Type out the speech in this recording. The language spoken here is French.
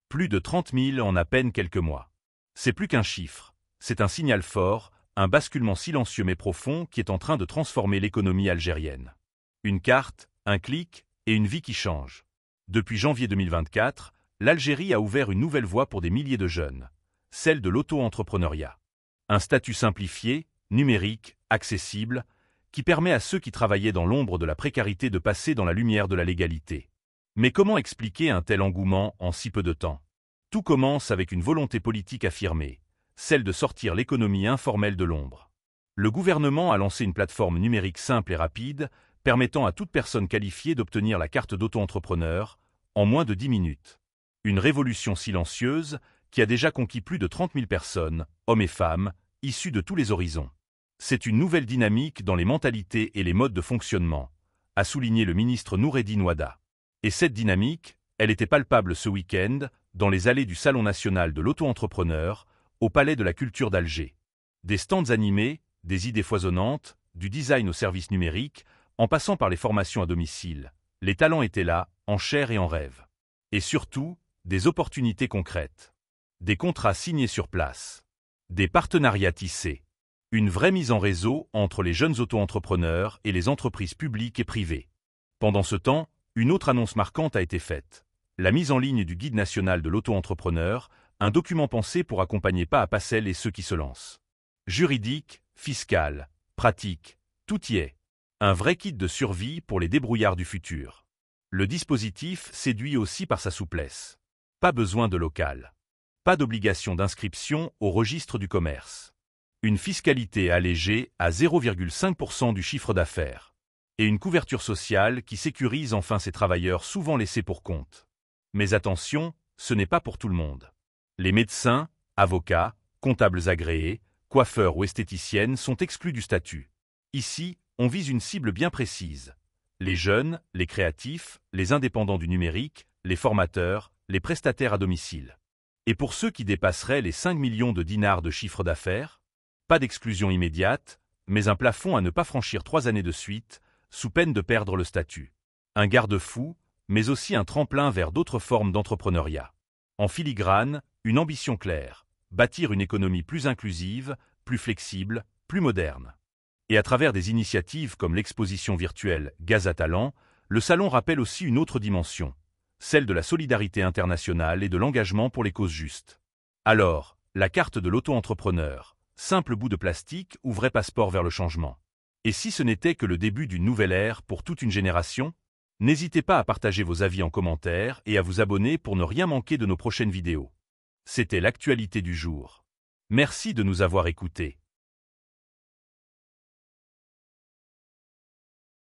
Plus de 30 000 en à peine quelques mois. C'est plus qu'un chiffre, c'est un signal fort, un basculement silencieux mais profond qui est en train de transformer l'économie algérienne. Une carte, un clic et une vie qui change. Depuis janvier 2024, l'Algérie a ouvert une nouvelle voie pour des milliers de jeunes, celle de l'auto-entrepreneuriat. Un statut simplifié, numérique, accessible, qui permet à ceux qui travaillaient dans l'ombre de la précarité de passer dans la lumière de la légalité. Mais comment expliquer un tel engouement en si peu de temps? Tout commence avec une volonté politique affirmée, celle de sortir l'économie informelle de l'ombre. Le gouvernement a lancé une plateforme numérique simple et rapide, permettant à toute personne qualifiée d'obtenir la carte d'auto-entrepreneur en moins de 10 minutes. Une révolution silencieuse qui a déjà conquis plus de 30 000 personnes, hommes et femmes, issus de tous les horizons. C'est une nouvelle dynamique dans les mentalités et les modes de fonctionnement, a souligné le ministre Noureddine Ouada. Et cette dynamique, elle était palpable ce week-end, dans les allées du Salon national de l'auto-entrepreneur, au Palais de la Culture d'Alger. Des stands animés, des idées foisonnantes, du design au service numérique, en passant par les formations à domicile, les talents étaient là, en chair et en rêve. Et surtout, des opportunités concrètes. Des contrats signés sur place. Des partenariats tissés. Une vraie mise en réseau entre les jeunes auto-entrepreneurs et les entreprises publiques et privées. Pendant ce temps, une autre annonce marquante a été faite. La mise en ligne du Guide national de l'auto-entrepreneur, un document pensé pour accompagner pas à pas celles et ceux qui se lancent. Juridique, fiscal, pratique, tout y est. Un vrai kit de survie pour les débrouillards du futur. Le dispositif séduit aussi par sa souplesse. Pas besoin de local. Pas d'obligation d'inscription au registre du commerce. Une fiscalité allégée à 0,5% du chiffre d'affaires. Et une couverture sociale qui sécurise enfin ces travailleurs souvent laissés pour compte. Mais attention, ce n'est pas pour tout le monde. Les médecins, avocats, comptables agréés, coiffeurs ou esthéticiennes sont exclus du statut. Ici, on vise une cible bien précise. Les jeunes, les créatifs, les indépendants du numérique, les formateurs, les prestataires à domicile. Et pour ceux qui dépasseraient les 5 millions de dinars de chiffre d'affaires, pas d'exclusion immédiate, mais un plafond à ne pas franchir 3 années de suite, sous peine de perdre le statut. Un garde-fou, mais aussi un tremplin vers d'autres formes d'entrepreneuriat. En filigrane, une ambition claire, bâtir une économie plus inclusive, plus flexible, plus moderne. Et à travers des initiatives comme l'exposition virtuelle Gaza Talent, le salon rappelle aussi une autre dimension, celle de la solidarité internationale et de l'engagement pour les causes justes. Alors, la carte de l'auto-entrepreneur, simple bout de plastique ou vrai passeport vers le changement? Et si ce n'était que le début d'une nouvelle ère pour toute une génération? N'hésitez pas à partager vos avis en commentaire et à vous abonner pour ne rien manquer de nos prochaines vidéos. C'était l'actualité du jour. Merci de nous avoir écoutés.